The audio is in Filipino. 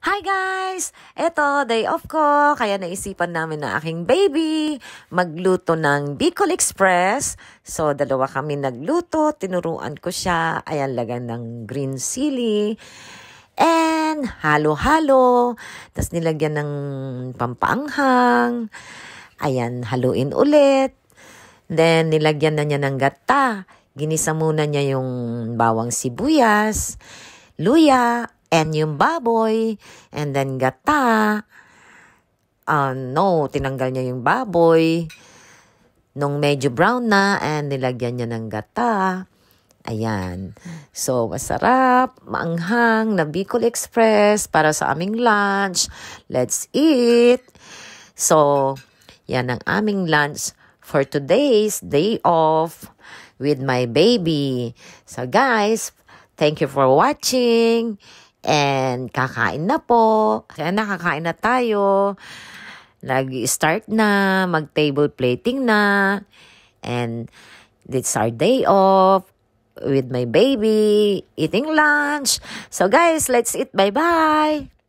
Hi guys! Eto, day off ko, kaya naisipan namin na aking baby magluto ng Bicol Express. So, dalawa kami nagluto, tinuruan ko siya, ayan, lagan ng green chili, and halo-halo, tapos nilagyan ng pampaanghang, ayan, haluin ulit, then nilagyan na niya ng gata, ginisa muna niya yung bawang sibuyas, luya, and yung baboy, and then gata. Tinanggal niya yung baboy. Nung medyo brown na, and nilagyan niya ng gata. Ayan. So, masarap, maanghang na Bicol Express para sa aming lunch. Let's eat! So, yan ang aming lunch for today's day off with my baby. So, guys, thank you for watching. And kakain na po. Kaya nakakain na tayo. Nag-start na. Mag-table plating na. And it's our day off with my baby. Eating lunch. So guys, let's eat. Bye-bye.